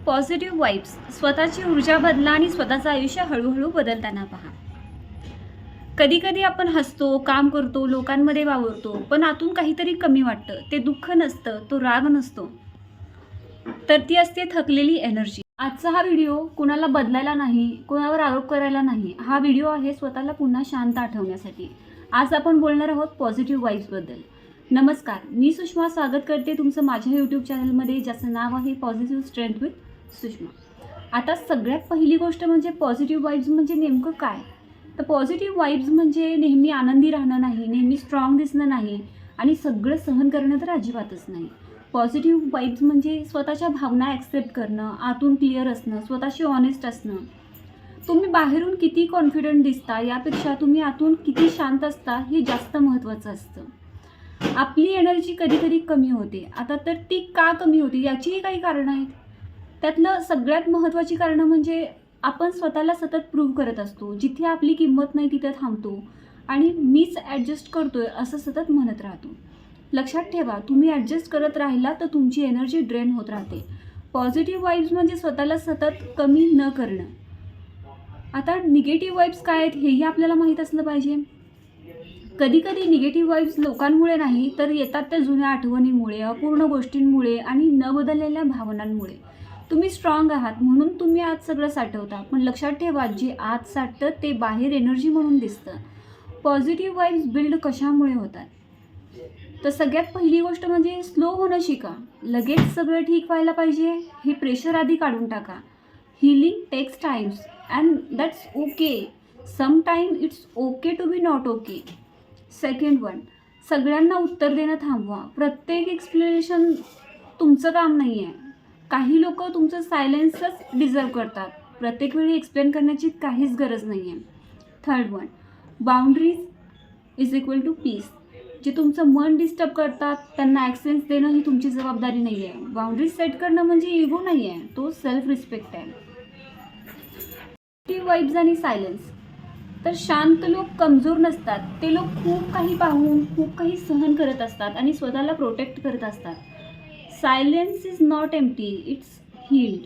Positive vibes, स्वतःची ऊर्जा बदला आणि स्वतःचं आयुष्य हळूहळू बदलताना पहा. कधी कधी आपण हसतो, काम करतो, लोकांमध्ये वावरतो, पण आतून काहीतरी कमी वाटतं. ते दुःख नसतं, तो राग नसतो, तर ती असते थकलेली एनर्जी. आजचा हा व्हिडिओ कुणाला बदलायला नाही, कोणावर आरोप करायला नाही. हा व्हिडिओ आहे स्वतःला पुन्हा शांत आठवण्यासाठी. आज आपण बोलणार आहोत पॉझिटिव्ह वाइब्सबद्दल. नमस्कार, मी सुषमा. स्वागत करते तुमचं माझ्या यूट्यूब चॅनलमध्ये, ज्याचं नाव आहे पॉझिटिव्ह स्ट्रेंथ विथ सुषमा. आता सगळ्यात पहिली गोष्ट म्हणजे पॉझिटिव्ह वाइब्स म्हणजे नेमकं काय? तर पॉझिटिव्ह वाइब्स म्हणजे नेहमी आनंदी राहणं नाही, नेहमी स्ट्रॉंग दिसणं नाही आणि सगळं सहन करणं तर अजिबातच नाही. पॉझिटिव्ह वाइब्स म्हणजे स्वतःच्या भावना ॲक्सेप्ट करणं, आतून क्लिअर असणं, स्वतःशी ऑनेस्ट असणं. तुम्ही बाहेरून किती कॉन्फिडंट दिसता यापेक्षा तुम्ही आतून किती शांत असता हे जास्त महत्त्वाचं असतं. आपली एनर्जी कधी कधी कमी होते. आता तर ती का कमी होते याचीही काही कारणं आहेत. त्यातलं सगळ्यात महत्त्वाची कारणं म्हणजे आपण स्वतःला सतत प्रूव्ह करत असतो. जिथे आपली किंमत नाही तिथे थांबतो आणि मीच ॲडजस्ट करतोय असं सतत म्हणत राहतो. लक्षात ठेवा, तुम्ही ॲडजस्ट करत राहिला तर तुमची एनर्जी ड्रेन होत राहते. पॉझिटिव्ह वाइब्स म्हणजे स्वतःला सतत कमी न करणं. आता निगेटिव्ह वाइब्स काय आहेत हेही आपल्याला माहीत असलं पाहिजे. कधी कधी निगेटिव्ह वाइब्स लोकांमुळे नाही, तर येतात त्या जुन्या आठवणींमुळे, अपूर्ण गोष्टींमुळे आणि न बदललेल्या भावनांमुळे. तुम्ही स्ट्रॉंग आहात म्हणून तुम्ही आज सगळं साठवता, पण लक्षात ठेवा, जे आज साठतं ते बाहेर एनर्जी म्हणून दिसतं. पॉझिटिव्ह वाइब्स बिल्ड कशामुळे होतात? तर सगळ्यात पहिली गोष्ट म्हणजे स्लो होणं शिका. लगेच सगळं ठीक व्हायला पाहिजे हे प्रेशर आधी काढून टाका. Healing takes time and that's okay. Sometime it's okay to be not okay. Second one, सगळ्यांना उत्तर देणं थांबवा. प्रत्येक एक्सप्लेनेशन तुमचं काम नाही आहे. काही लोक तुमचं सायलेन्सच डिझर्व करतात. प्रत्येक वेळी एक्सप्लेन करण्याची काहीच गरज नाही आहे. Third one, boundaries is equal to peace. जे तुमचं मन डिस्टर्ब करतात त्यांना ॲक्सेस देणं ही तुमची जबाबदारी नाही आहे. बाउंड्रीज सेट करणं म्हणजे इगो नाही आहे, तो सेल्फ रिस्पेक्ट आहे. पॉझिटिव्ह वाइब्स आणि सायलेन्स. तर शांत लोक कमजोर नसतात. ते लोक खूप काही पाहून, खूप काही सहन करत असतात आणि स्वतःला प्रोटेक्ट करत असतात. Silence is not empty, it's healed.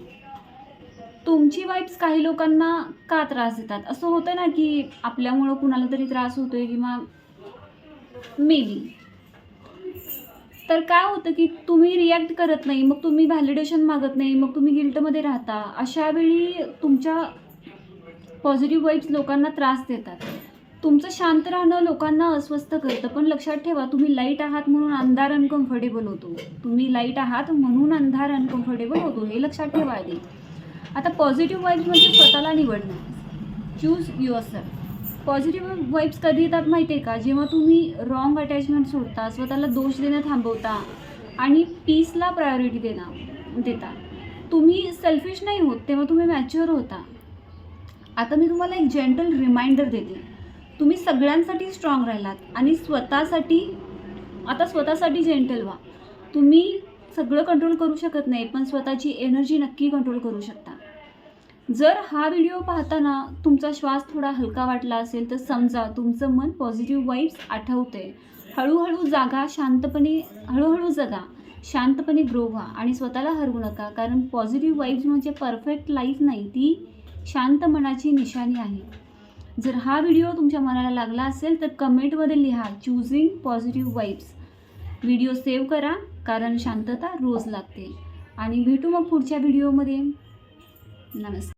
तुमची वाइब्स काही लोकांना का त्रास देतात? असं होतं ना की आपल्यामुळं कुणाला तरी त्रास होतोय किंवा मे बी. तर काय होतं की तुम्ही रिॲक्ट करत नाही, मग तुम्ही व्हॅलिडेशन मागत नाही, मग तुम्ही गिल्टमध्ये राहता. अशा वेळी तुमच्या पॉझिटिव्ह वाइब्स लोकांना त्रास देतात. तुमचं शांत राहणं लोकांना अस्वस्थ करतं, पण लक्षात ठेवा, तुम्ही लाईट आहात म्हणून अंधार अनकम्फर्टेबल होतो. तुम्ही लाईट आहात म्हणून अंधार अनकम्फर्टेबल होतो, हे लक्षात ठेवा आधी. आता पॉझिटिव्ह वाइब्स म्हणजे स्वतःला निवडणं. Choose yourself. पॉझिटिव्ह वाइब्स कधी येतात माहिती आहे का? जेव्हा तुम्ही रॉंग अटॅचमेंट सोडता, स्वतःला दोष देणं थांबवता आणि पीसला प्रायोरिटी देता. तुम्ही सेल्फिश नाही होत, तेव्हा तुम्ही मॅच्युअर होता. आता मी तुम्हाला एक जेंटल रिमाइंडर देते. तुम्ही सगळ्यांसाठी स्ट्रॉंग राहिलात आणि स्वतःसाठी जेंटल व्हा. तुम्ही सगळं कंट्रोल करू शकत नाही, पण स्वतःची एनर्जी नक्की कंट्रोल करू शकता. जर हा व्हिडिओ पाहताना तुमचा श्वास थोडा हलका वाटला असेल तर समजा तुमचं मन पॉझिटिव्ह वाइब्स आठवते. हळूहळू जगा, शांतपणे ग्रो व्हा आणि स्वतःला हरवू नका. कारण पॉझिटिव्ह वाइब्स म्हणजे परफेक्ट लाईफ नाही, ती शांत मनाची निशाणी आहे. जर हा व्हिडिओ तुमच्या मनाला लागला असेल तर कमेंटमध्ये लिहा choosing positive vibes. Video save करा, कारण शांतता रोज लागते. आणि भेटू मग पुढच्या व्हिडिओमध्ये. नमस्कार.